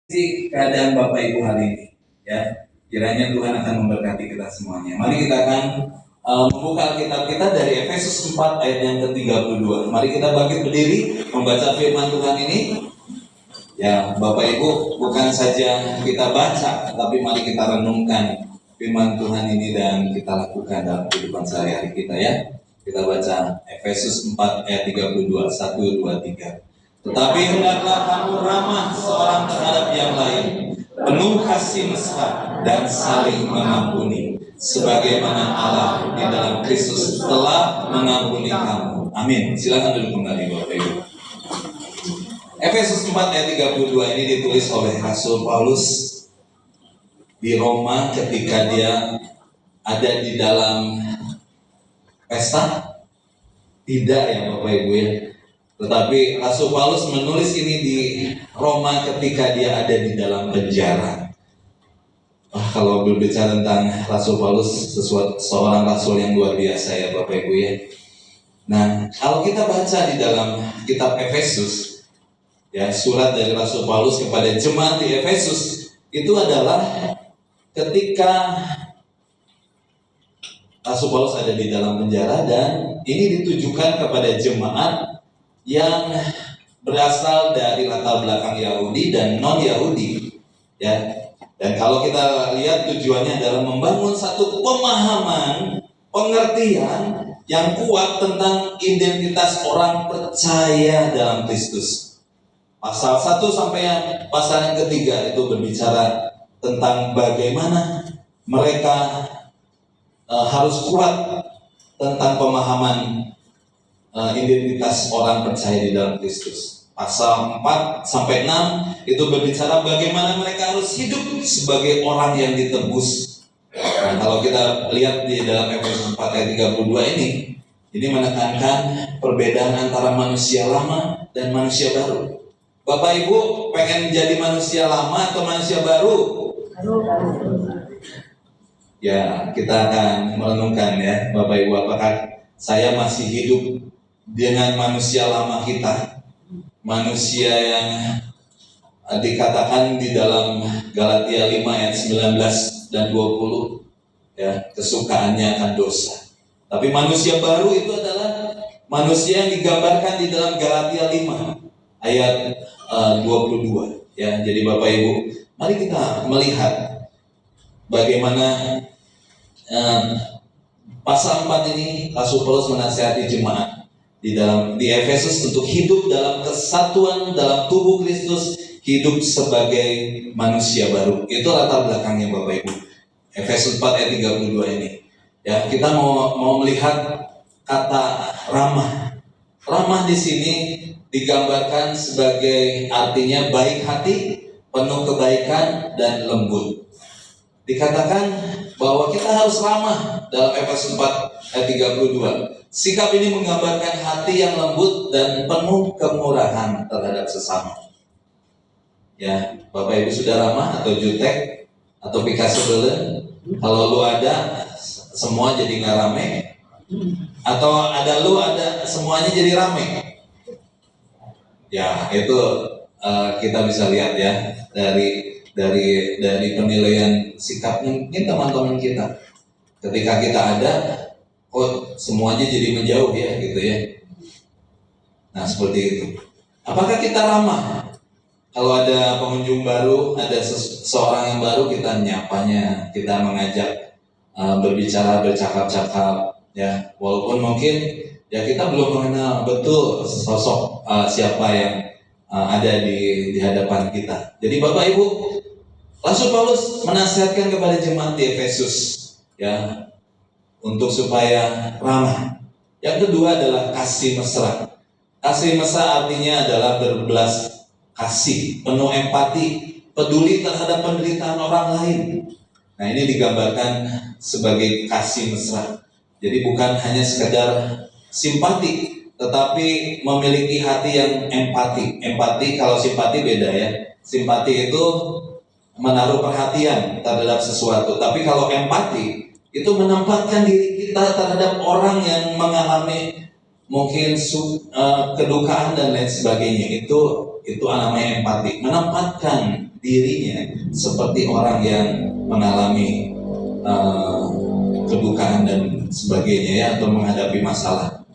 keadaan Bapak Ibu hari ini, ya. Kiranya Tuhan akan memberkati kita semuanya. Mari kita akan membuka Alkitab kita dari Efesus 4 ayat yang ke-32. Mari kita bangkit berdiri membaca firman Tuhan ini. Ya, Bapak Ibu, bukan saja kita baca, tapi mari kita renungkan firman Tuhan ini dan kita lakukan dalam kehidupan sehari-hari kita, ya. Kita baca Efesus 4 ayat 32, 1, 2, 3. Tetapi hendaklah kamu ramah seorang terhadap yang lain, penuh kasih mesra dan saling mengampuni, sebagaimana Allah di dalam Kristus telah mengampuni kamu. Amin. Silakan duduk kembali, Bapak Ibu. Efesus 4 ayat 32 ini ditulis oleh Rasul Paulus di Roma ketika dia ada di dalam pesta. Tidak, ya Bapak Ibu, ya. Tetapi Rasul Paulus menulis ini di Roma ketika dia ada di dalam penjara. Kalau berbicara tentang Rasul Paulus, seorang rasul yang luar biasa, ya Bapak Ibu, ya. Nah, kalau kita baca di dalam kitab Efesus, ya, surat dari Rasul Paulus kepada jemaat di Efesus, itu adalah ketika Rasul Paulus ada di dalam penjara, dan ini ditujukan kepada jemaat yang berasal dari latar belakang Yahudi dan non-Yahudi, ya. Dan kalau kita lihat, tujuannya adalah membangun satu pemahaman, pengertian yang kuat tentang identitas orang percaya dalam Kristus. Pasal 1 sampai pasal yang ketiga itu berbicara tentang bagaimana mereka harus kuat tentang pemahaman identitas orang percaya di dalam Kristus. Pasal 4 sampai 6 itu berbicara bagaimana mereka harus hidup sebagai orang yang ditebus. Nah, kalau kita lihat di dalam Efesus 4 ayat 32 ini menekankan perbedaan antara manusia lama dan manusia baru. Bapak Ibu pengen jadi manusia lama atau manusia baru? Ya, kita akan merenungkan, ya Bapak Ibu, apakah saya masih hidup dengan manusia lama kita, manusia yang dikatakan di dalam Galatia 5 ayat 19 dan 20, ya, kesukaannya akan dosa. Tapi manusia baru itu adalah manusia yang digambarkan di dalam Galatia 5 ayat 22, ya. Jadi Bapak Ibu, mari kita melihat bagaimana pasal 4 ini Rasul Paulus menasihati jemaat di Efesus untuk hidup dalam kesatuan dalam tubuh Kristus, hidup sebagai manusia baru. Itu latar belakangnya Bapak Ibu. Efesus 4 ayat 32 ini. Ya, kita mau melihat kata ramah. Ramah di sini digambarkan sebagai artinya baik hati, penuh kebaikan dan lembut. Dikatakan bahwa kita harus ramah dalam Efesus 4 ayat 32. Sikap ini menggambarkan hati yang lembut dan penuh kemurahan terhadap sesama. Ya, Bapak Ibu sudah ramah atau jutek atau Picasso belen? Kalau lu ada, semua jadi nggak rame. Atau ada lu ada, semuanya jadi rame. Ya, itu kita bisa lihat, ya, dari penilaian sikap mungkin teman-teman kita. Ketika kita ada, semuanya jadi menjauh, ya, gitu, ya. Nah, seperti itu. Apakah kita ramah? Kalau ada pengunjung baru, ada seseorang yang baru, kita nyapanya, kita mengajak berbicara, bercakap-cakap, ya. Walaupun mungkin ya kita belum mengenal betul sosok siapa yang ada di hadapan kita. Jadi Bapak Ibu, Rasul Paulus menasihatkan kepada jemaat di Efesus, ya, untuk supaya ramah. Yang kedua adalah kasih mesra. Kasih mesra artinya adalah berbelas kasih, penuh empati, peduli terhadap penderitaan orang lain. Nah, ini digambarkan sebagai kasih mesra. Jadi bukan hanya sekedar simpati, tetapi memiliki hati yang empati. Empati, kalau simpati beda, ya. Simpati itu menaruh perhatian terhadap sesuatu. Tapi kalau empati itu menempatkan diri kita terhadap orang yang mengalami mungkin kedukaan dan lain sebagainya. Itu namanya empati. Menempatkan dirinya seperti orang yang mengalami kedukaan dan sebagainya ya, atau menghadapi masalah.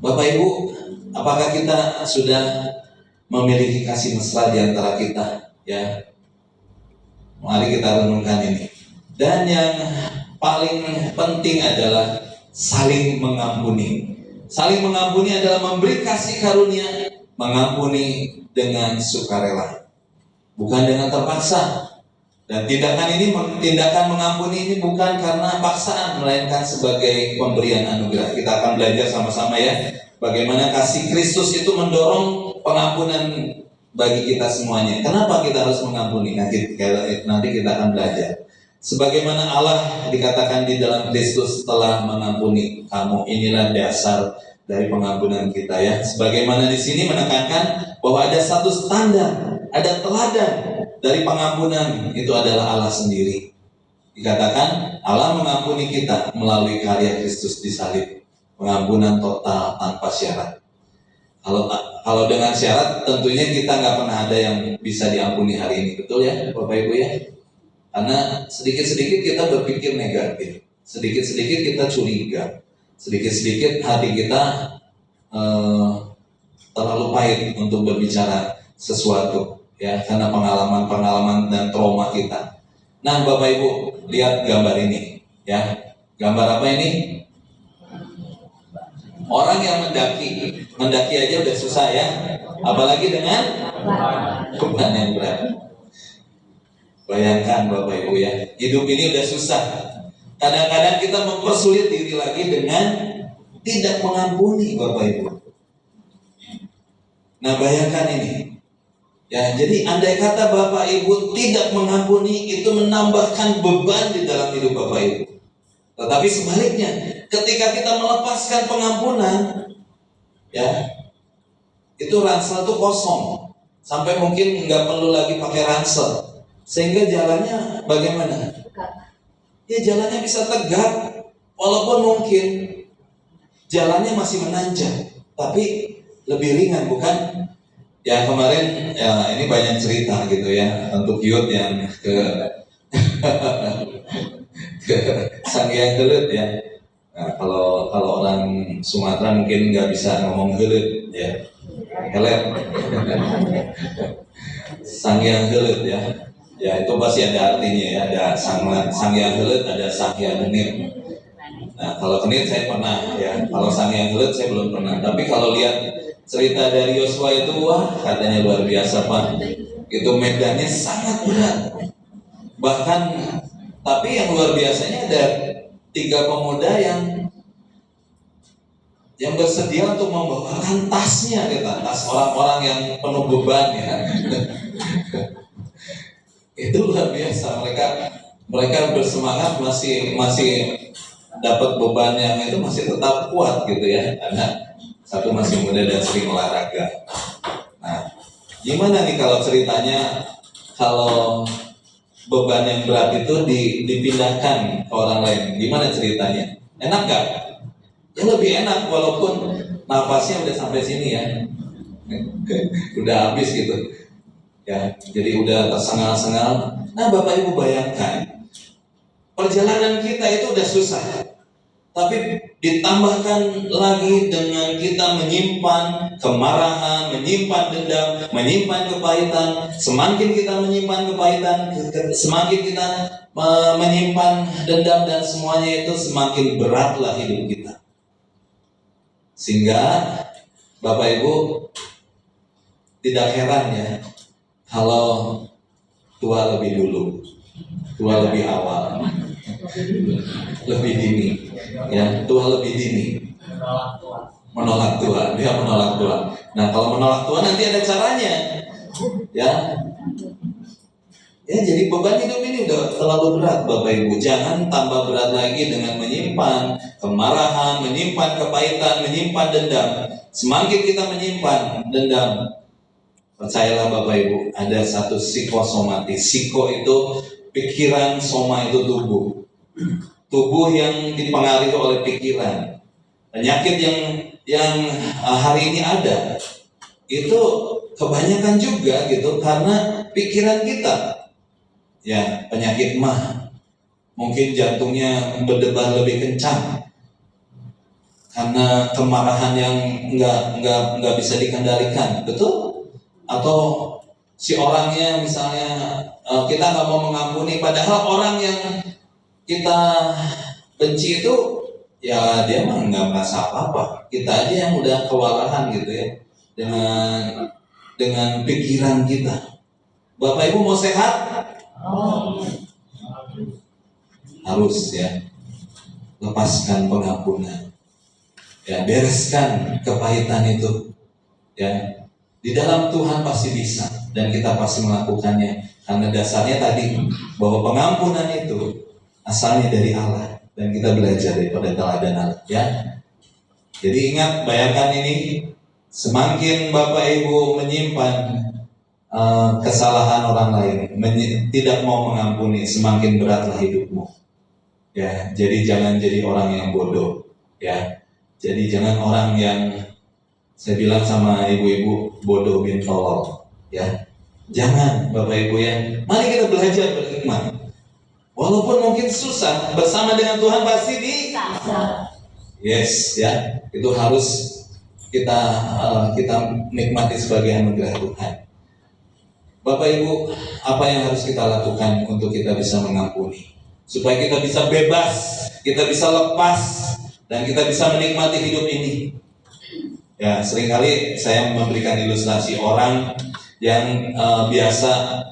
Bapak Ibu, apakah kita sudah memiliki kasih mesra di antara kita ya? Mari kita renungkan ini. Dan yang paling penting adalah saling mengampuni. Saling mengampuni adalah memberi kasih karunia, mengampuni dengan sukarela, bukan dengan terpaksa. Dan tindakan mengampuni ini bukan karena paksaan, melainkan sebagai pemberian anugerah. Kita akan belajar sama-sama ya, bagaimana kasih Kristus itu mendorong pengampunan bagi kita semuanya. Kenapa kita harus mengampuni? Nanti kita akan belajar. Sebagaimana Allah dikatakan di dalam Kristus telah mengampuni kamu. Inilah dasar dari pengampunan kita ya. Sebagaimana di sini menekankan bahwa ada satu standar, ada teladan dari pengampunan, itu adalah Allah sendiri. Dikatakan Allah mengampuni kita melalui karya Kristus di salib. Pengampunan total tanpa syarat. Kalau dengan syarat, tentunya kita nggak pernah ada yang bisa diampuni hari ini. Betul ya Bapak Ibu ya? Karena sedikit-sedikit kita berpikir negatif, sedikit-sedikit kita curiga, sedikit-sedikit hati kita terlalu pahit untuk berbicara sesuatu ya, karena pengalaman dan trauma kita. Nah Bapak Ibu, lihat gambar ini ya. Gambar apa ini? Orang yang mendaki aja udah susah ya, apalagi dengan beban yang berat. Bayangkan Bapak Ibu ya, hidup ini udah susah. Kadang-kadang kita mempersulit diri lagi dengan tidak mengampuni Bapak Ibu. Nah bayangkan ini ya, jadi andai kata Bapak Ibu tidak mengampuni, itu menambahkan beban di dalam hidup Bapak Ibu. Tetapi sebaliknya, ketika kita melepaskan pengampunan ya, itu ransel itu kosong, sampai mungkin nggak perlu lagi pakai ransel, sehingga jalannya bagaimana? Ya jalannya bisa tegak, walaupun mungkin jalannya masih menanjak, tapi lebih ringan, bukan? Ya kemarin ya, ini banyak cerita gitu ya, untuk youth yang ke Sang Hyang Gelut ya. Nah, kalau orang Sumatera mungkin nggak bisa ngomong gelut ya, kelet. Sang Hyang Gelut ya. Ya itu pasti ada artinya ya, ada Sang Hyang Gelut, ada Sang Hyang Genit. Nah kalau Genit saya pernah ya, kalau Sang Hyang Gelut saya belum pernah. Tapi kalau lihat cerita dari Yosua itu, wah katanya luar biasa Pak. Itu medannya sangat berat. Bahkan tapi yang luar biasanya ada 3 pemuda yang bersedia untuk membawakan tasnya, tas orang-orang yang penuh beban ya. Itu luar biasa, mereka bersemangat, masih dapat beban yang itu masih tetap kuat gitu ya, karena satu masih muda dan sering olahraga. Nah, gimana nih kalau ceritanya kalau beban yang berat itu dipindahkan ke orang lain, gimana ceritanya? Enak gak? Ya lebih enak, walaupun nafasnya udah sampai sini ya, udah habis gitu ya, jadi udah tersengal-sengal. Nah Bapak Ibu bayangkan, perjalanan kita itu udah susah, tapi ditambahkan lagi dengan kita menyimpan kemarahan, menyimpan dendam, menyimpan kepahitan. Semakin kita menyimpan kepahitan, semakin kita menyimpan dendam dan semuanya itu, semakin beratlah hidup kita. Sehingga Bapak Ibu tidak heran ya kalau tua lebih dulu, tua lebih awal, lebih dini ya, tua lebih dini, menolak tua, dia menolak tua. Nah kalau menolak tua nanti ada caranya ya. Ya jadi beban hidup ini udah terlalu berat Bapak Ibu. Jangan tambah berat lagi dengan menyimpan kemarahan, menyimpan kepahitan, menyimpan dendam. Semakin kita menyimpan dendam, percayalah Bapak Ibu, ada satu psikosomatis. Psiko itu pikiran, soma itu tubuh. Tubuh yang dipengaruhi oleh pikiran. Penyakit yang hari ini ada itu kebanyakan juga gitu karena pikiran kita. Ya, penyakit mah, mungkin jantungnya berdebar lebih kencang karena kemarahan yang nggak bisa dikendalikan, betul? Atau si orangnya misalnya kita nggak mau mengampuni, padahal orang yang kita benci itu ya dia mah nggak merasa apa-apa. Kita aja yang udah kewalahan gitu ya dengan pikiran kita. Bapak Ibu mau sehat? Harus ya, lepaskan pengampunan. Ya, bereskan kepahitan itu. Ya, di dalam Tuhan pasti bisa dan kita pasti melakukannya. Karena dasarnya tadi bahwa pengampunan itu asalnya dari Allah dan kita belajar daripada teladan Allah. Ya, jadi ingat, bayangkan ini, semakin Bapak Ibu menyimpan kesalahan orang lain, tidak mau mengampuni, semakin beratlah hidupmu. Ya, jadi jangan jadi orang yang bodoh. Ya, jadi jangan orang yang saya bilang sama ibu-ibu bodoh bin tolol. Ya, jangan Bapak Ibu ya. Mari kita belajar berhikmat. Walaupun mungkin susah, bersama dengan Tuhan pasti bisa. Yes, ya, itu harus kita nikmati sebagai anugerah Tuhan. Bapak Ibu, apa yang harus kita lakukan untuk kita bisa mengampuni? Supaya kita bisa bebas, kita bisa lepas, dan kita bisa menikmati hidup ini. Ya, seringkali saya memberikan ilustrasi orang yang biasa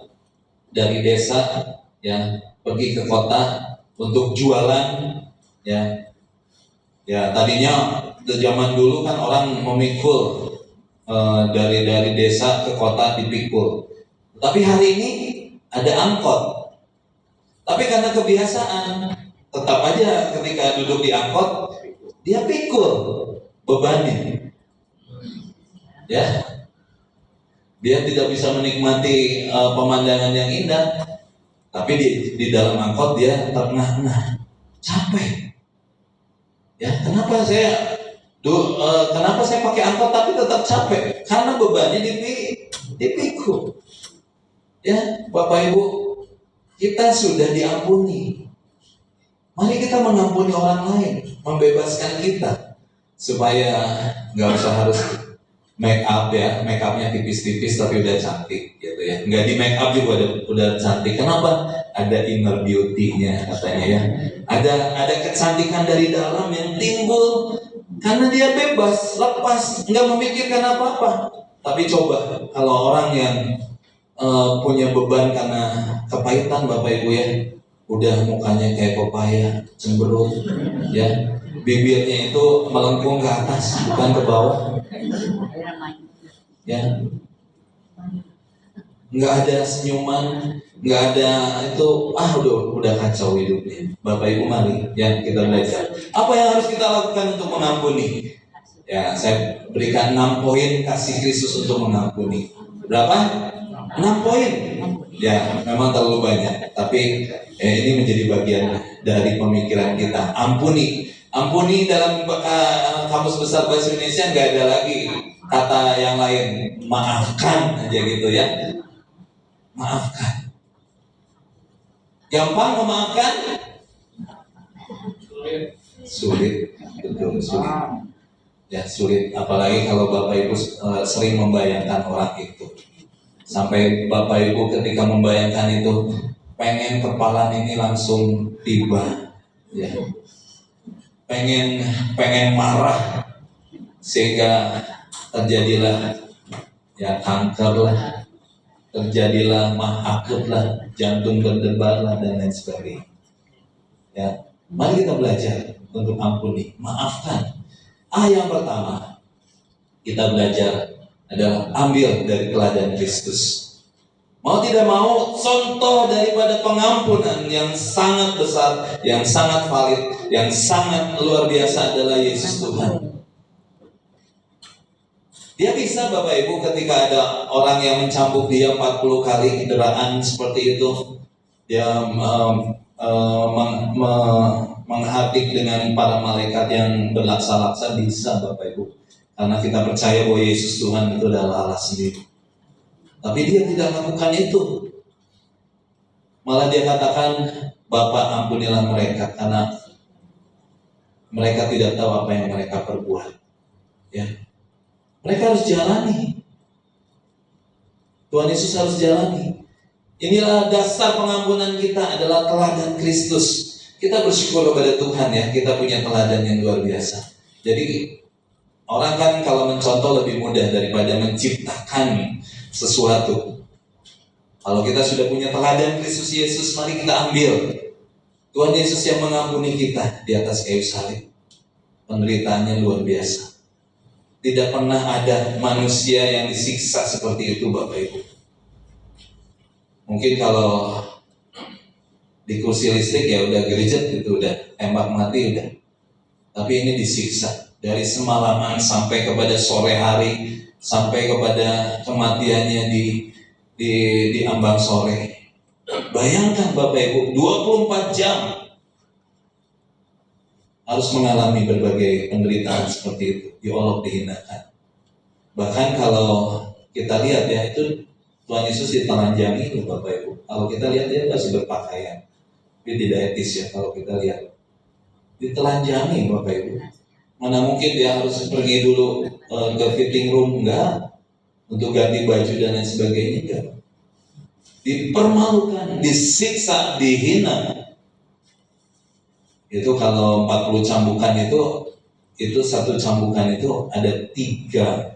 dari desa, ya, pergi ke kota untuk jualan, ya. Ya, tadinya di zaman dulu kan orang memikul dari desa ke kota dipikul. Tapi hari ini ada angkot. Tapi karena kebiasaan, tetap aja ketika duduk di angkot, dia pikul bebannya. Ya, dia tidak bisa menikmati pemandangan yang indah. Tapi di dalam angkot dia terengah-engah, capek. Ya, kenapa saya pakai angkot tapi tetap capek? Karena bebannya dipikul. Ya, Bapak Ibu, kita sudah diampuni. Mari kita mengampuni orang lain, membebaskan kita, supaya nggak usah harus make up ya, make upnya tipis-tipis tapi udah cantik gitu ya. Nggak di make up juga udah cantik. Kenapa? Ada inner beauty-nya katanya ya. Ada kecantikan dari dalam yang timbul karena dia bebas, lepas, nggak memikirkan apa-apa. Tapi coba kalau orang yang punya beban karena kepahitan, Bapak Ibu ya, udah mukanya kayak pepaya, cemberut, ya, bibirnya itu melengkung ke atas, bukan ke bawah, ya, nggak ada senyuman, nggak ada itu, udah kacau hidupnya. Bapak Ibu mari, ya kita belajar. Apa yang harus kita lakukan untuk mengampuni? Ya, saya berikan 6 poin kasih Kristus untuk mengampuni. Berapa? 6 poin. Ya, memang terlalu banyak. Tapi ini menjadi bagian dari pemikiran kita. Ampuni dalam Kamus Besar Bahasa Indonesia nggak ada lagi kata yang lain. Maafkan aja gitu ya. Maafkan. Gampang memaafkan? Sulit. Betul, sulit. Ya, sulit. Apalagi kalau Bapak Ibu sering membayangkan orang itu. Sampai Bapak Ibu ketika membayangkan itu pengen kepala ini langsung tiba, ya. Pengen marah sehingga terjadilah ya kanker lah, terjadilah mah akut lah, jantung berdebar lah dan lain sebagainya. Ya, mari kita belajar untuk ampuni, maafkan. Yang pertama kita belajar adalah ambil dari teladan Kristus. Mau tidak mau, contoh daripada pengampunan yang sangat besar, yang sangat valid, yang sangat luar biasa adalah Yesus Tuhan. Dia bisa, Bapak Ibu, ketika ada orang yang mencambuk dia 40 kali kendaraan seperti itu, dia menghardik dengan para malaikat yang berlaksa-laksa, bisa Bapak Ibu. Karena kita percaya bahwa Yesus Tuhan itu adalah Allah sendiri. Tapi dia tidak melakukan itu. Malah dia katakan, Bapa ampunilah mereka karena mereka tidak tahu apa yang mereka perbuat. Ya, mereka harus jalani. Tuhan Yesus harus jalani. Inilah dasar pengampunan kita adalah teladan Kristus. Kita bersyukur kepada Tuhan ya, kita punya teladan yang luar biasa. Jadi orang kan kalau mencontoh lebih mudah daripada menciptakan sesuatu. Kalau kita sudah punya teladan Kristus Yesus, mari kita ambil. Tuhan Yesus yang mengampuni kita di atas kayu salib. Penderitaannya luar biasa. Tidak pernah ada manusia yang disiksa seperti itu, Bapak Ibu. Mungkin kalau di kursi listrik ya udah gerejet gitu, udah tembak mati udah. Tapi ini disiksa dari semalaman sampai kepada sore hari, sampai kepada kematiannya di ambang sore. Bayangkan Bapak Ibu, 24 jam harus mengalami berbagai penderitaan seperti itu, diolok, dihinakan. Bahkan kalau kita lihat ya, itu Tuhan Yesus ditelanjangi loh Bapak Ibu. Kalau kita lihat dia masih berpakaian, dia tidak etis ya kalau kita lihat. Ditelanjangi Bapak Ibu. Mana mungkin dia harus pergi dulu ke fitting room, enggak, untuk ganti baju dan lain sebagainya, enggak. Dipermalukan, disiksa, dihina. Itu kalau 40 cambukan itu satu cambukan itu ada tiga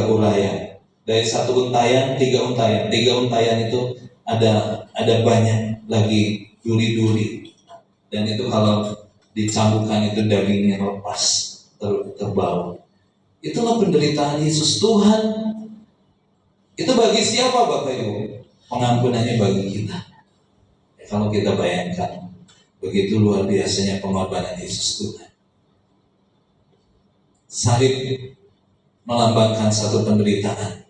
urayan. Dari satu untayan, 3 untayan. 3 untayan itu ada banyak lagi duri-duri. Dan itu kalau dicambukan itu dagingnya lepas, terbau. Itulah penderitaan Yesus. Tuhan itu bagi siapa Bapak Ibu? Pengampunannya bagi kita. Ya, kalau kita bayangkan begitu luar biasanya pengorbanan Yesus Tuhan. Salib melambangkan satu penderitaan.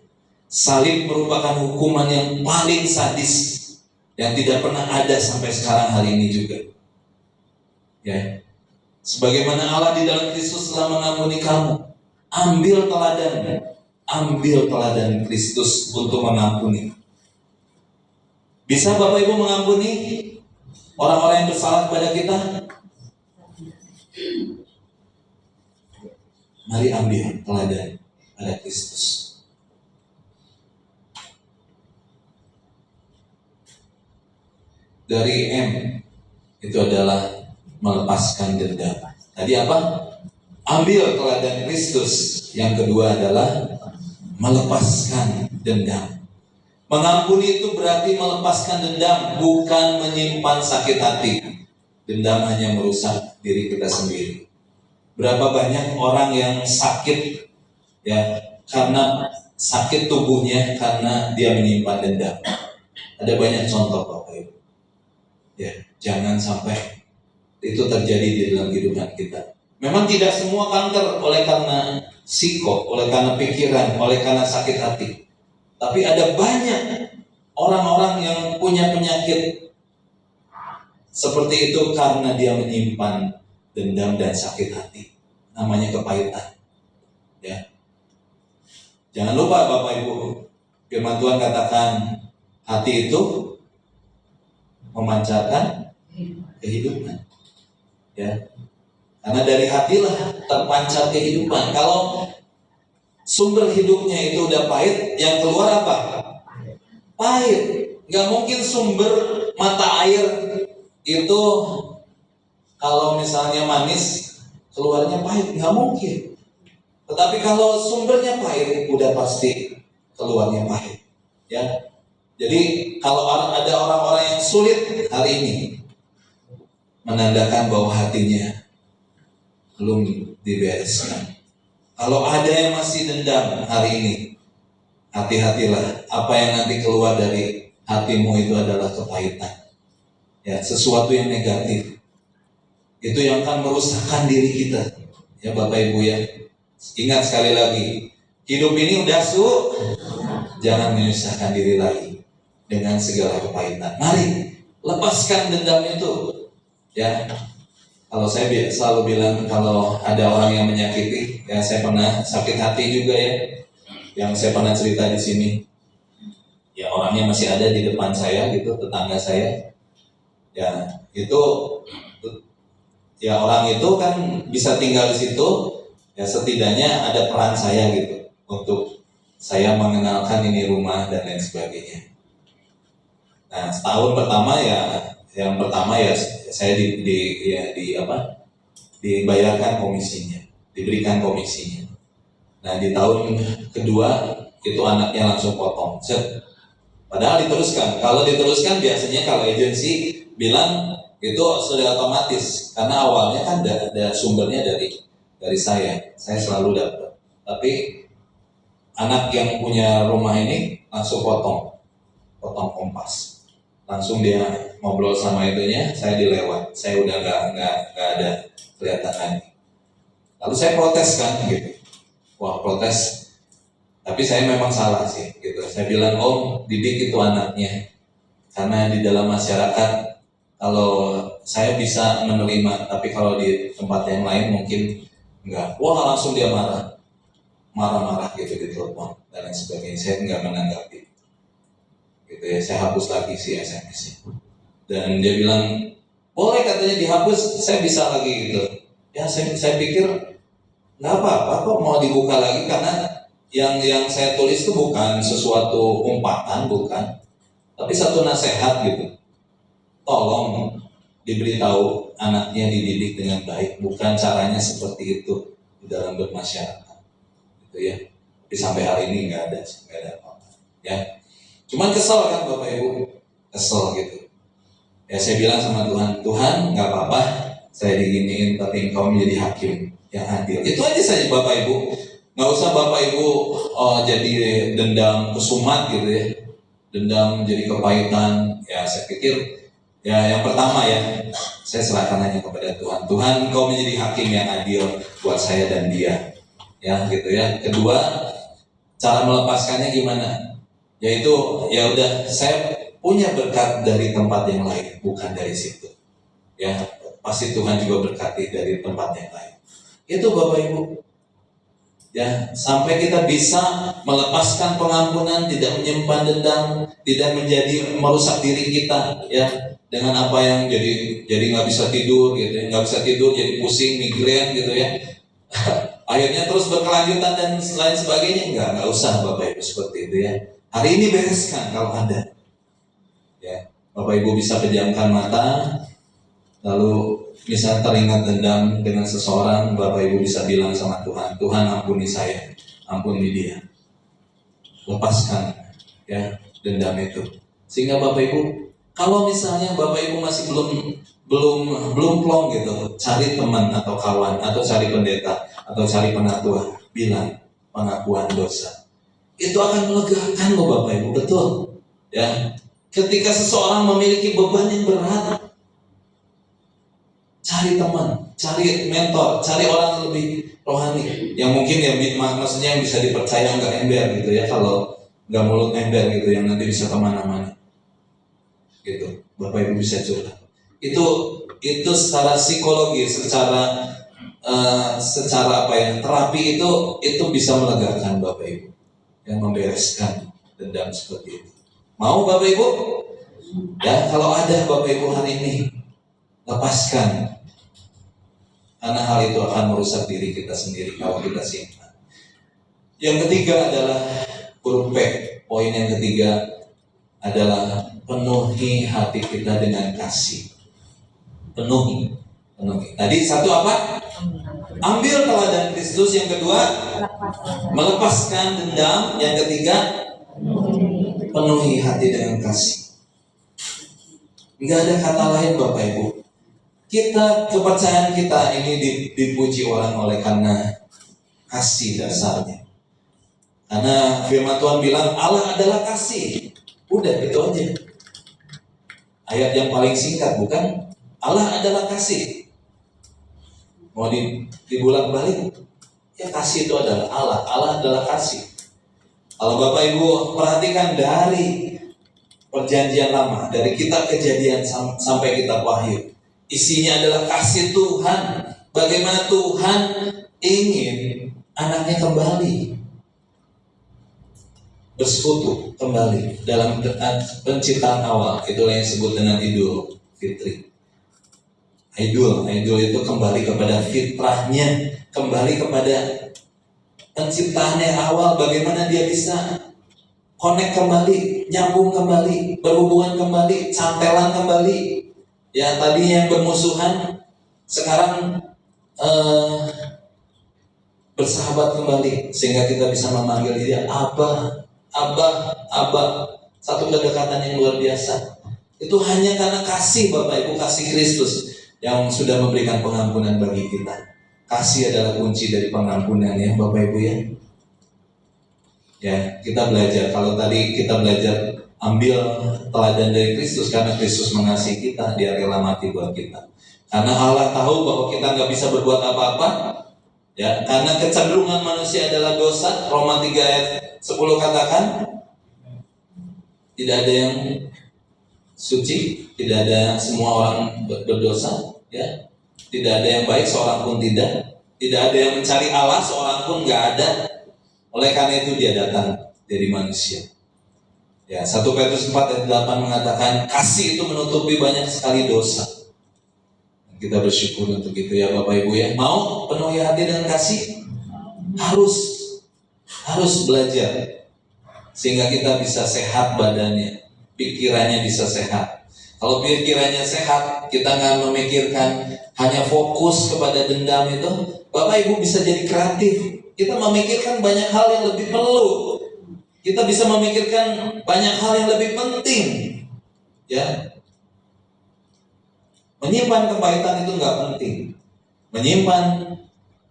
Salib merupakan hukuman yang paling sadis yang tidak pernah ada sampai sekarang hari ini juga. Ya, sebagaimana Allah di dalam Kristus telah mengampuni kamu, ambil teladan Kristus untuk mengampuni. Bisa Bapak Ibu mengampuni orang-orang yang bersalah kepada kita? Mari ambil teladan pada Kristus. Dari M itu adalah melepaskan dendam. Tadi apa? Ambil teladan Kristus. Yang kedua adalah melepaskan dendam. Mengampuni itu berarti melepaskan dendam, bukan menyimpan sakit hati. Dendam hanya merusak diri kita sendiri. Berapa banyak orang yang sakit ya karena sakit tubuhnya karena dia menyimpan dendam. Ada banyak contoh Bapak Ibu. Ya, jangan sampai itu terjadi di dalam kehidupan kita. Memang tidak semua kanker oleh karena oleh karena pikiran, oleh karena sakit hati. Tapi ada banyak orang-orang yang punya penyakit seperti itu karena dia menyimpan dendam dan sakit hati. Namanya kepahitan. Ya. Jangan lupa Bapak Ibu, firman Tuhan katakan hati itu memancarkan kehidupan. Ya. Karena dari hatilah terpancar kehidupan. Kalau sumber hidupnya itu udah pahit, yang keluar apa? Pahit. Gak mungkin sumber mata air itu kalau misalnya manis keluarnya pahit, gak mungkin. Tetapi kalau sumbernya pahit, udah pasti keluarnya pahit. Ya. Jadi kalau ada orang-orang yang sulit hari ini, menandakan bahwa hatinya belum dibereskan. Kalau ada yang masih dendam hari ini, hati-hatilah. Apa yang nanti keluar dari hatimu itu adalah kepahitan. Ya, sesuatu yang negatif. Itu yang akan merusakkan diri kita. Ya Bapak Ibu ya. Ingat sekali lagi, hidup ini udah jangan menyusahkan diri lagi dengan segala kepahitan. Mari lepaskan dendam itu. Ya. Kalau saya selalu bilang kalau ada orang yang menyakiti, ya saya pernah sakit hati juga ya, yang saya pernah cerita di sini. ya orangnya masih ada di depan saya gitu, tetangga saya. Ya itu ya orang itu kan bisa tinggal di situ, ya setidaknya ada peran saya gitu untuk saya mengenalkan ini rumah dan lain sebagainya. Nah setahun pertama ya, yang pertama ya saya dibayarkan komisinya, diberikan komisinya. Nah di tahun kedua itu anaknya langsung potong. Padahal diteruskan. Kalau diteruskan biasanya kalau agensi bilang itu sudah otomatis karena awalnya kan ada sumbernya dari saya selalu dapat. Tapi anak yang punya rumah ini langsung potong kompas, langsung dia ngobrol sama itunya, saya dilewat, saya udah nggak ada kelihatan lagi. Lalu saya protes kan gitu, wah protes. Tapi saya memang salah sih gitu. Saya bilang, Om, didik itu anaknya. Karena di dalam masyarakat kalau saya bisa menerima, tapi kalau di tempat yang lain mungkin enggak. Wah, langsung dia marah-marah gitu di telepon dan lain sebagainya. Saya enggak menanggapi. Gitu ya, saya hapus lagi si SMS-nya. Dan dia bilang, boleh katanya dihapus, saya bisa lagi gitu. Ya saya pikir nggak apa-apa kok mau dibuka lagi karena yang saya tulis itu bukan sesuatu umpatan, bukan, tapi satu nasihat gitu. Tolong diberitahu anaknya dididik dengan baik, bukan caranya seperti itu di dalam bermasyarakat, gitu ya. Tapi sampai hari ini nggak ada apa-apa. Ya, cuman kesel kan Bapak Ibu, kesel gitu. Ya saya bilang sama Tuhan nggak apa-apa, saya diginiin, tapi Engkau menjadi hakim yang adil. Itu aja saja Bapak Ibu. Nggak usah Bapak Ibu jadi dendam kesumat gitu ya, dendam jadi kepahitan. Ya saya pikir ya yang pertama ya, saya serahkan hanya kepada Tuhan. Tuhan, Engkau menjadi hakim yang adil buat saya dan dia. Ya gitu ya. Kedua, cara melepaskannya gimana? Yaitu ya udah, saya punya berkat dari tempat yang lain, bukan dari situ. Ya pasti Tuhan juga berkati dari tempat yang lain. Itu Bapak Ibu. Ya, sampai kita bisa melepaskan pengampunan, tidak menyimpan dendam, tidak menjadi merusak diri kita, ya, dengan apa yang jadi nggak bisa tidur, gitu ya, nggak bisa tidur, jadi pusing, migrain, gitu ya. Akhirnya terus berkelanjutan dan lain sebagainya, nggak usah Bapak Ibu seperti itu ya. Hari ini bereskan kalau ada, ya, Bapak Ibu bisa pejamkan mata, lalu misalnya teringat dendam dengan seseorang, Bapak Ibu bisa bilang sama Tuhan, Tuhan ampuni saya, ampuni dia. Lepaskan ya dendam itu. Sehingga Bapak Ibu, kalau misalnya Bapak Ibu masih belum plong gitu, cari teman atau kawan, atau cari pendeta, atau cari penatua, bilang pengakuan dosa. Itu akan melegakan loh Bapak Ibu, betul. Ya, ketika seseorang memiliki beban yang berat, cari teman, cari mentor, cari orang yang lebih rohani, yang mungkin ya maksudnya yang bisa dipercaya, nggak ember gitu ya, kalau nggak mulut ember gitu, yang nanti bisa kemana-mana gitu. Bapak Ibu bisa curhat. Itu secara psikologi, secara apa ya, terapi itu bisa melegakan Bapak Ibu, yang membereskan dendam seperti itu. Mau Bapak Ibu? Ya kalau ada Bapak Ibu hari ini, lepaskan. Karena hal itu akan merusak diri kita sendiri kalau kita simpan. Yang ketiga adalah huruf P. Poin yang ketiga adalah penuhi hati kita dengan kasih. Penuhi. Tadi satu apa? Ambil teladan Kristus. Yang kedua, melepaskan dendam. Yang ketiga, penuhi hati dengan kasih. Enggak ada kata lain Bapak Ibu. Kepercayaan kita ini dipuji orang oleh karena kasih dasarnya. Karena firman Tuhan bilang Allah adalah kasih. Udah itu aja. Ayat yang paling singkat, bukan? Allah adalah kasih. Mau dibolak-balik, ya kasih itu adalah Allah. Allah adalah kasih. Kalau Bapak Ibu perhatikan dari perjanjian lama, dari kitab Kejadian sampai kitab Wahyu, isinya adalah kasih Tuhan. Bagaimana Tuhan ingin anaknya kembali. bersekutu kembali dalam penciptaan awal. Itulah yang disebut dengan Idul Fitri. Idul itu kembali kepada fitrahnya, kembali kepada penciptaan yang awal. Bagaimana dia bisa connect kembali, nyambung kembali, berhubungan kembali, cantelan kembali. Ya tadinya yang bermusuhan sekarang bersahabat kembali, sehingga kita bisa memanggil dia Abah, Abah. Satu kedekatan yang luar biasa. Itu hanya karena kasih Bapak Ibu, kasih Kristus yang sudah memberikan pengampunan bagi kita. Kasih adalah kunci dari pengampunan ya Bapak Ibu ya. Ya, kita belajar. Kalau tadi kita belajar ambil teladan dari Kristus, karena Kristus mengasihi kita, dia rela mati buat kita. Karena Allah tahu bahwa kita nggak bisa berbuat apa-apa. Ya, karena kecenderungan manusia adalah dosa. Roma 3 ayat 10 katakan, tidak ada yang suci, tidak ada, semua orang berdosa, ya. Tidak ada yang baik, seorang pun tidak. Tidak ada yang mencari Allah, seorang pun nggak ada. Oleh karena itu dia datang dari manusia. Ya, 1 Petrus 4 ayat 8 mengatakan, kasih itu menutupi banyak sekali dosa. Kita bersyukur untuk itu ya Bapak Ibu ya. Mau penuhi hati dengan kasih? Harus belajar. Sehingga kita bisa sehat badannya, pikirannya bisa sehat. Kalau pikirannya sehat, kita nggak memikirkan hanya fokus kepada dendam itu, Bapak Ibu bisa jadi kreatif. Kita memikirkan banyak hal yang lebih perlu. Kita bisa memikirkan banyak hal yang lebih penting. Ya, menyimpan kepahitan itu nggak penting. Menyimpan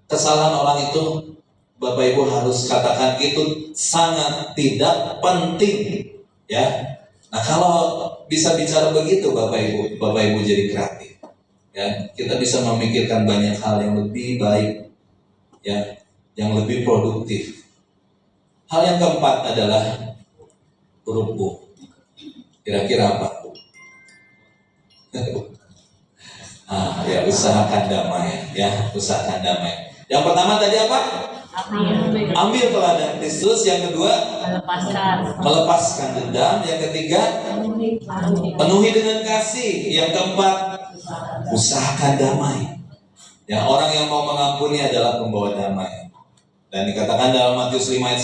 kesalahan orang itu, Bapak Ibu harus katakan itu sangat tidak penting. Ya, nah kalau bisa bicara begitu Bapak Ibu jadi kreatif. Ya, kita bisa memikirkan banyak hal yang lebih baik, ya, yang lebih produktif. Hal yang keempat adalah huruf U. Kira-kira apa? Ya, usahakan damai, ya, usahakan damai. Yang pertama tadi apa? Ambil teladan Kristus. Yang kedua, melepaskan dendam. Yang ketiga, penuhi dengan kasih. Yang keempat, usahakan damai. Ya, orang yang mau mengampuni adalah pembawa damai. Dan dikatakan dalam Matius 5 ayat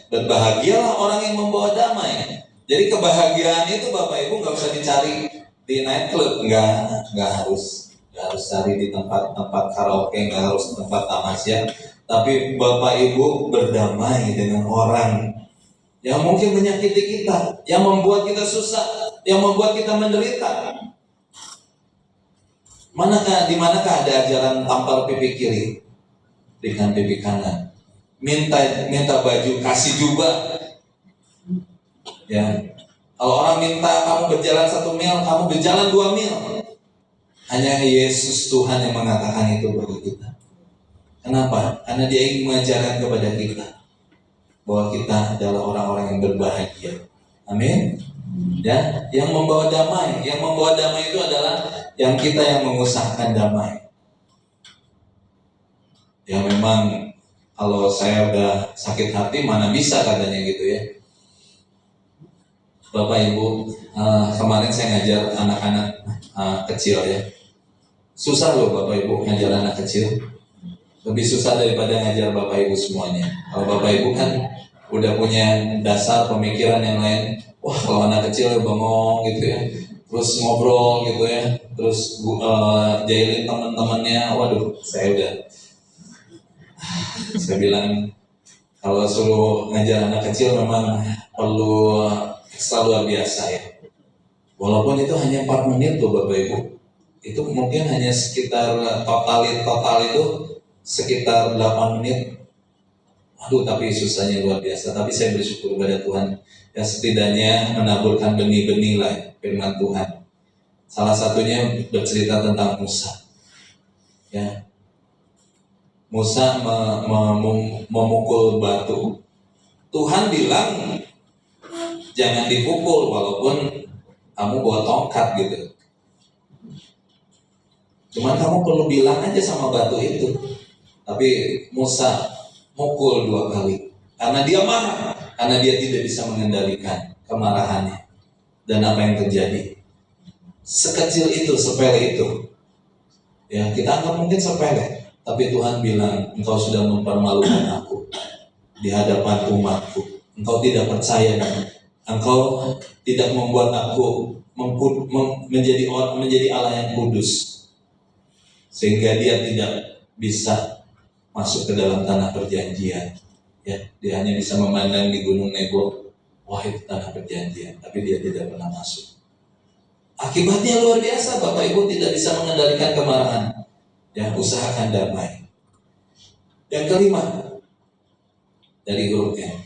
9, berbahagialah orang yang membawa damai. Jadi kebahagiaan itu Bapak Ibu nggak usah dicari di nightclub, nggak harus cari di tempat karaoke, nggak harus tempat tamasya. Tapi Bapak Ibu berdamai dengan orang yang mungkin menyakiti kita, yang membuat kita susah, yang membuat kita menderita. Di manakah ada ajaran tampar pipi kiri dengan pipi kanan? Minta baju, kasih jubah. Ya, kalau orang minta kamu berjalan 1 mil, kamu berjalan 2 mil. Hanya Yesus Tuhan yang mengatakan itu bagi kita. Kenapa? Karena dia ingin mengajarkan kepada kita bahwa kita adalah orang-orang yang berbahagia. Amin. Ya, yang membawa damai. Yang membawa damai itu adalah yang kita yang mengusahakan damai. Ya memang kalau saya udah sakit hati mana bisa katanya gitu ya. Bapak Ibu, kemarin saya ngajar anak-anak kecil ya. Susah loh Bapak Ibu ngajar anak kecil. Lebih susah daripada ngajar Bapak Ibu semuanya. Kalau Bapak Ibu kan udah punya dasar pemikiran yang lain. Wah, kalau anak kecil bengong gitu ya, terus ngobrol gitu ya, terus jailin teman-temannya. Waduh, saya bilang kalau suruh ngajar anak kecil memang perlu ekstra luar biasa ya. Walaupun itu hanya 4 menit tuh Bapak Ibu. Itu mungkin hanya sekitar total itu sekitar 8 menit. Aduh, tapi susahnya luar biasa. Tapi saya bersyukur kepada Tuhan ya, setidaknya menaburkan benih-benih lah firman Tuhan. Salah satunya bercerita tentang Musa. Ya. Musa memukul batu. Tuhan bilang jangan dipukul walaupun kamu bawa tongkat gitu. Cuman kamu perlu bilang aja sama batu itu. Tapi Musa mukul 2 kali karena dia marah. karena dia tidak bisa mengendalikan kemarahannya dan apa yang terjadi. Sekecil itu, sepele itu, ya kita anggap mungkin sepele, tapi Tuhan bilang, engkau sudah mempermalukan aku di hadapan umatku. Engkau tidak percaya, engkau tidak membuat aku menjadi Allah yang kudus, sehingga dia tidak bisa masuk ke dalam tanah perjanjian. Ya, dia hanya bisa memandang di Gunung Nebo, wah itu tanah perjanjian, tapi dia tidak pernah masuk. Akibatnya luar biasa, Bapak Ibu tidak bisa mengendalikan kemarahan. Ya, usahakan damai. Yang kelima, dari huruf N.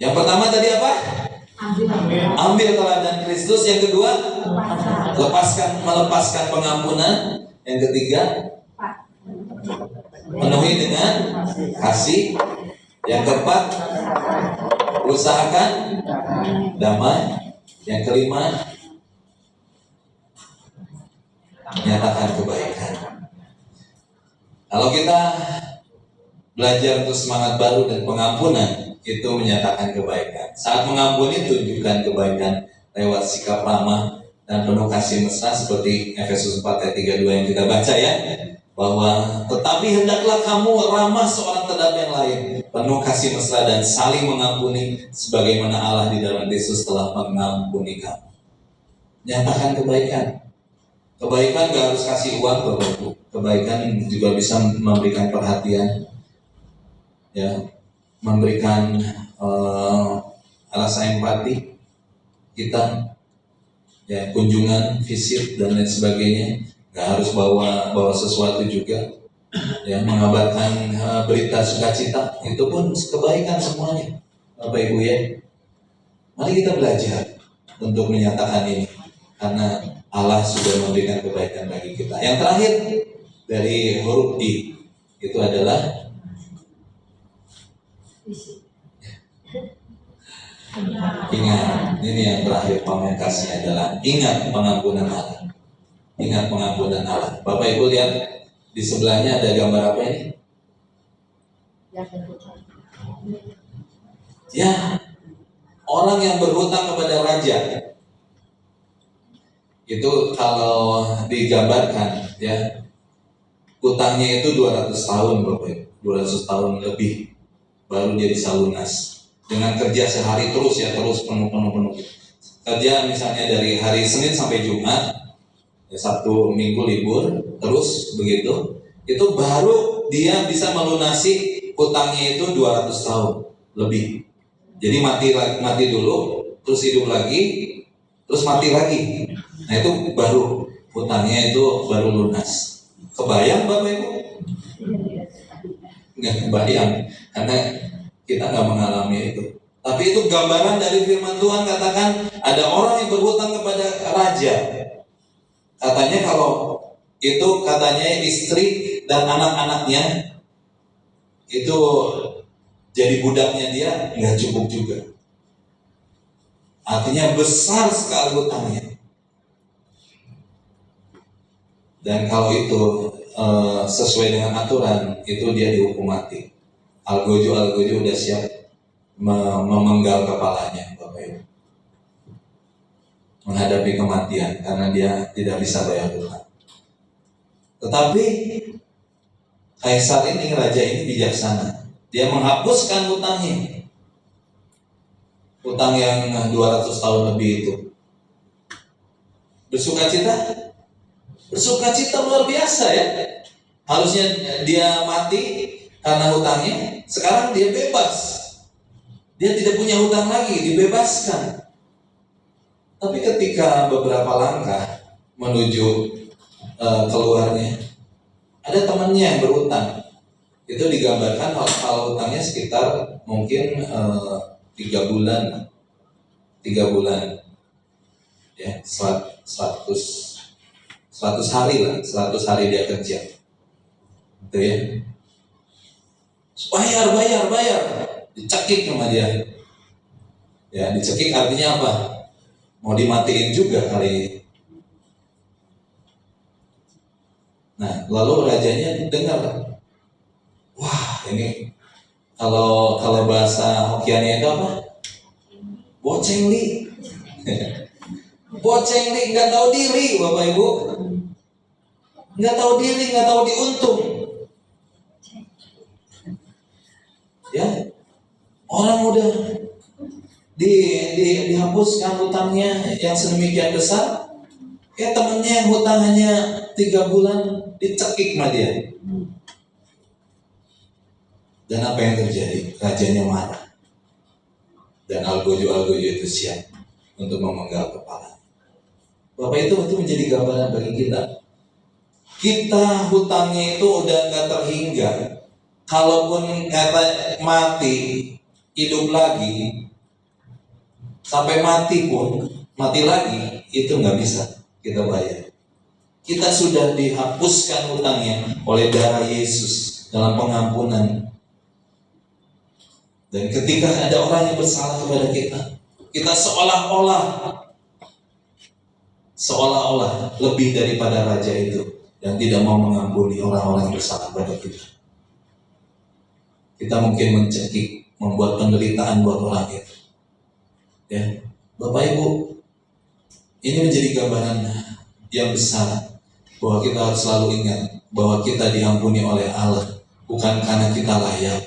Yang pertama tadi apa? Ambil teladan Kristus. Yang kedua, melepaskan pengampunan. Yang ketiga, penuhi dengan kasih. Yang keempat, usahakan damai. Yang kelima, nyatakan kebaikan. Kalau kita belajar untuk semangat baru dan pengampunan, itu menyatakan kebaikan. Saat mengampuni, tunjukkan kebaikan lewat sikap ramah dan penuh kasih mesra, seperti Efesus 4 ayat 32 yang kita baca ya, bahwa tetapi hendaklah kamu ramah seorang terhadap yang lain, penuh kasih mesra dan saling mengampuni, sebagaimana Allah di dalam Kristus telah mengampuni kamu. Nyatakan kebaikan. Kebaikan gak harus kasih uang, Bapak Ibu. Kebaikan juga bisa memberikan perhatian, ya, memberikan rasa empati kita, ya, kunjungan, visit dan lain sebagainya. Gak harus bawa sesuatu juga, ya, mengabarkan berita sukacita, itu pun kebaikan semuanya, Bapak Ibu ya. Mari kita belajar untuk menyatakan ini, karena Allah sudah memberikan kebaikan bagi kita. Yang terakhir dari huruf I itu adalah ingat. Ini yang terakhir, pamungkasnya adalah ingat pengampunan Allah. Ingat pengampunan Allah. Bapak Ibu lihat di sebelahnya ada gambar apa ini? Ya, orang yang berhutang kepada raja. Itu kalau digambarkan, ya, hutangnya itu 200 tahun, Bapak Ibu. 200 tahun lebih baru dia bisa lunas. Dengan kerja sehari terus penuh. Kerja misalnya dari hari Senin sampai Jumat, ya, Sabtu Minggu libur, terus begitu, itu baru dia bisa melunasi hutangnya itu 200 tahun lebih. Jadi mati dulu, terus hidup lagi, terus mati lagi. Nah itu baru hutangnya itu baru lunas. Kebayang Bapak Ibu? Nggak kebayang, karena kita nggak mengalami itu. Tapi itu gambaran dari firman Tuhan, katakan ada orang yang berhutang kepada raja. Katanya kalau itu, katanya istri dan anak-anaknya itu jadi budaknya dia, nggak cukup juga. Artinya besar sekali hutangnya. Dan kalau itu sesuai dengan aturan, itu dia dihukum mati. Algojo udah siap memenggal kepalanya, Bapak Ibu, menghadapi kematian karena dia tidak bisa bayar hutang. Tetapi Kaisar ini, raja ini bijaksana. Dia menghapuskan hutangnya, hutang yang 200 tahun lebih itu. Bersukacita luar biasa ya. Harusnya dia mati karena hutangnya, sekarang dia bebas. Dia tidak punya hutang lagi, dibebaskan. Tapi ketika beberapa langkah menuju keluarnya, ada temannya yang berhutang. Itu digambarkan kalau hutangnya sekitar mungkin 3 bulan, ya, 100 hari lah, 100 hari dia kerja, gitu ya. Bayar, dicekik sama dia. Ya, dicekik artinya apa? Mau dimatiin juga kali. Nah, lalu rajanya dengar, wah ini Kalau bahasa Hokiannya itu apa? Boceng li. Boceng li, nggak tahu diri, Bapak Ibu. Nggak tahu diri, nggak tahu diuntung. Ya, orang udah dihapuskan hutangnya yang sedemikian besar. Temennya yang hutang hanya 3 bulan dicekik sama dia. Dan apa yang terjadi? Rajanya marah. Dan algojo itu siap untuk memenggal kepala. Bapak, itu menjadi gambaran bagi kita. Kita hutangnya itu udah nggak terhingga. Kalaupun kata mati, hidup lagi, sampai mati pun, mati lagi, itu nggak bisa kita bayar. Kita sudah dihapuskan hutangnya oleh darah Yesus dalam pengampunan. Dan ketika ada orang yang bersalah kepada kita seolah-olah lebih daripada raja itu yang tidak mau mengampuni orang-orang yang bersalah kepada kita. Kita mungkin mencekik, membuat penderitaan buat orang itu. Ya, Bapak Ibu, ini menjadi gambaran yang besar bahwa kita harus selalu ingat bahwa kita diampuni oleh Allah bukan karena kita layak,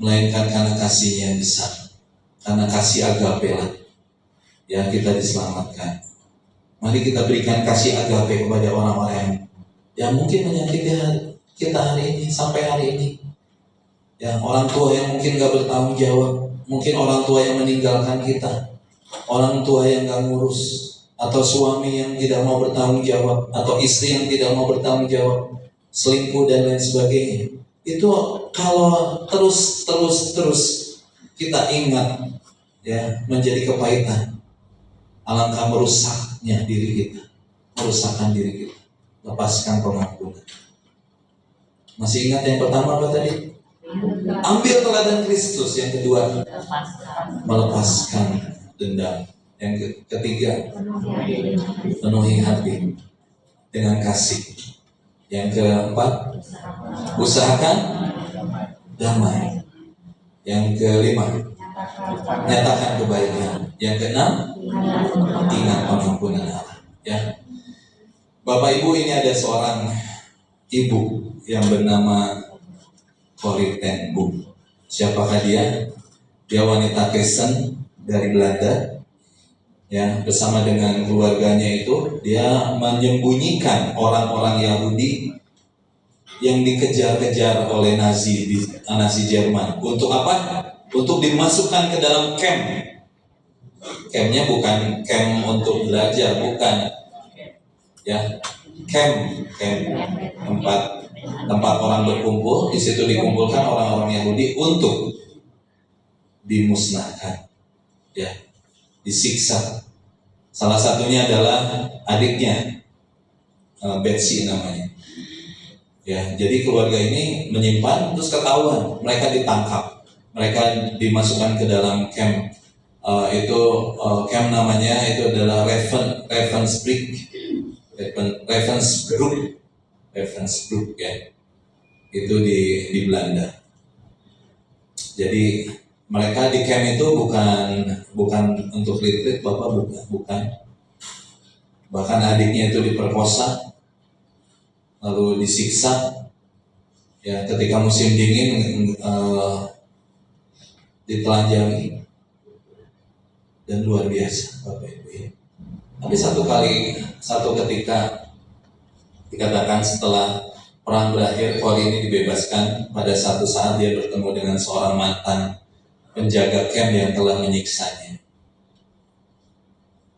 melainkan karena kasih-Nya yang besar, karena kasih agape lah yang kita diselamatkan. Mari kita berikan kasih agape kepada orang-orang yang mungkin menyakiti kita hari ini, sampai hari ini. Ya, orang tua yang mungkin gak bertanggung jawab, mungkin orang tua yang meninggalkan kita, orang tua yang gak ngurus, atau suami yang tidak mau bertanggung jawab, atau istri yang tidak mau bertanggung jawab, selingkuh dan lain sebagainya. Itu kalau terus kita ingat, ya, menjadi kepahitan, alangkah merusaknya diri kita, merusakkan diri kita. Lepaskan pengampunan. Masih ingat yang pertama apa tadi? Ambil teladan Kristus. Yang kedua, melepaskan dendam. Yang ketiga, penuhi hati dengan kasih. Yang keempat, usahakan damai. Yang kelima, nyatakan kebaikan. Yang keenam, ingat pengampunan Allah. Ya, Bapak Ibu, ini ada seorang ibu yang bernama Corrie ten Boom. Siapakah dia? Dia wanita Kristen dari Belanda. Ya, bersama dengan keluarganya itu dia menyembunyikan orang-orang Yahudi yang dikejar-kejar oleh Nazi Jerman. Untuk apa? Untuk dimasukkan ke dalam camp. Campnya bukan camp untuk belajar, bukan. Ya, camp tempat orang berkumpul. Di situ dikumpulkan orang-orang Yahudi untuk dimusnahkan, ya, disiksa. Salah satunya adalah adiknya, Betsy namanya. Ya, jadi keluarga ini menyimpan, terus ketahuan, mereka ditangkap, mereka dimasukkan ke dalam camp. Camp namanya itu adalah Ravensbrück, ya. Itu di Belanda. Jadi mereka di camp itu bukan untuk retreat, Bapak, bukan. Bahkan adiknya itu diperkosa, lalu disiksa. Ya, ketika musim dingin ditelanjangi, dan luar biasa, Bapak Ibu, ya. Tapi satu ketika dikatakan setelah perang berakhir, Corrie ini dibebaskan. Pada satu saat dia bertemu dengan seorang mantan penjaga camp yang telah menyiksanya.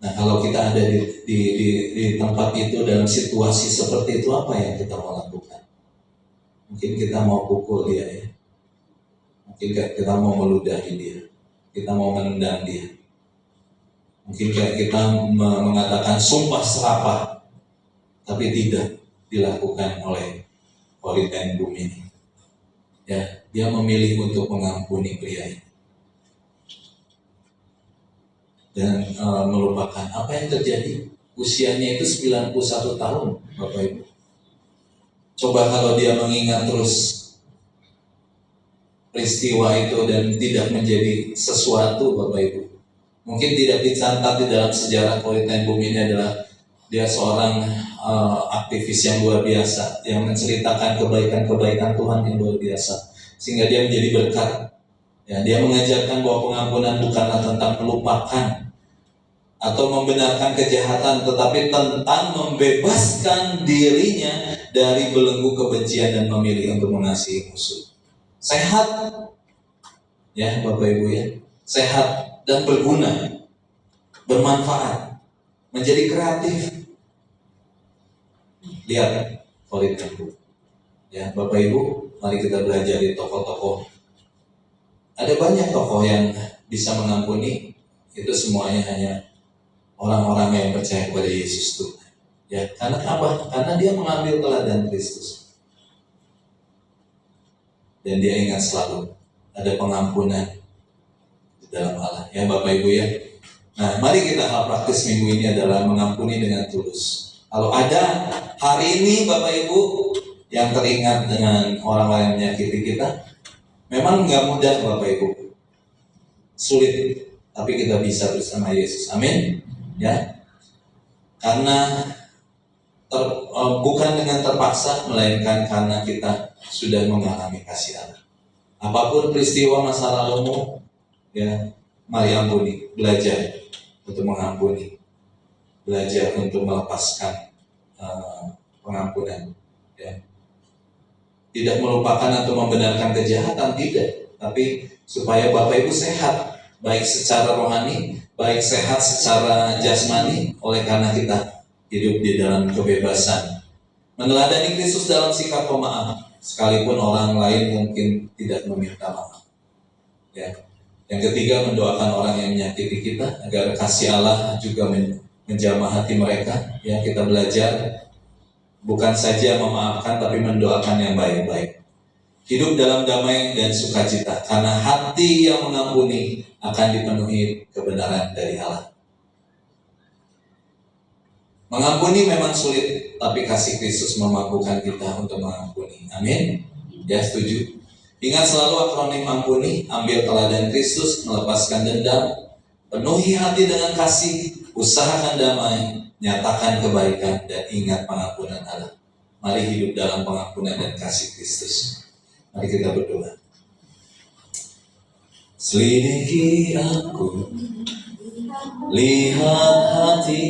Nah, kalau kita ada di tempat itu, dalam situasi seperti itu, apa yang kita mau lakukan? Mungkin kita mau pukul dia, ya. Mungkin kita mau meludahi dia, kita mau menendang dia. Mungkin kita mengatakan sumpah serapah, tapi tidak dilakukan oleh Corrie ten Boom ini. Ya, dia memilih untuk mengampuni pria ini dan melupakan apa yang terjadi. Usianya itu 91 tahun, Bapak Ibu. Coba kalau dia mengingat terus peristiwa itu dan tidak menjadi sesuatu, Bapak Ibu. Mungkin tidak dicatat di dalam sejarah Koritmen Bumi ini adalah dia seorang aktivis yang luar biasa, yang menceritakan kebaikan-kebaikan Tuhan yang luar biasa, sehingga dia menjadi berkat. Ya, dia mengajarkan bahwa pengampunan bukanlah tentang melupakan atau membenarkan kejahatan, tetapi tentang membebaskan dirinya dari belenggu kebencian dan memilih untuk mengasihi musuh. Sehat, ya Bapak Ibu ya, sehat dan berguna, bermanfaat, menjadi kreatif. Lihat Koritmen Bumi. Ya Bapak Ibu, mari kita belajar di tokoh-tokoh. Ada banyak tokoh yang bisa mengampuni. Itu semuanya hanya orang-orang yang percaya kepada Yesus Tuhan. Ya, karena apa? Karena dia mengambil teladan Kristus. Dan dia ingat selalu ada pengampunan di dalam Allah. Ya Bapak Ibu ya. Nah, mari kita hal praktis minggu ini adalah mengampuni dengan tulus. Kalau ada hari ini Bapak Ibu yang teringat dengan orang-orang yang menyakiti kita, memang nggak mudah Bapak Ibu, sulit, tapi kita bisa bersama Yesus. Amin. Ya, karena bukan dengan terpaksa, melainkan karena kita sudah mengalami kasih Allah. Apapun peristiwa masa lalumu, ya, mari ampuni, belajar untuk mengampuni, belajar untuk melepaskan pengampunan. Ya. Tidak melupakan atau membenarkan kejahatan, tidak, tapi supaya Bapak Ibu sehat, baik secara rohani, baik sehat secara jasmani, oleh karena kita hidup di dalam kebebasan. Meneladani Kristus dalam sikap pemaaf, sekalipun orang lain mungkin tidak meminta maaf. Ya. Yang ketiga, mendoakan orang yang menyakiti kita agar kasih Allah juga menjamah hati mereka. Ya, kita belajar bukan saja memaafkan, tapi mendoakan yang baik-baik. Hidup dalam damai dan sukacita, karena hati yang mengampuni akan dipenuhi kebenaran dari Allah. Mengampuni memang sulit, tapi kasih Kristus memampukan kita untuk mengampuni. Amin. Ya, setuju. Ingat selalu akronim ampuni, ambil teladan Kristus, melepaskan dendam, penuhi hati dengan kasih, usahakan damai, nyatakan kebaikan, dan ingat pengampunan Allah. Mari hidup dalam pengampunan dan kasih Kristus. Mari kita berdoa. Selidiki aku, lihat hati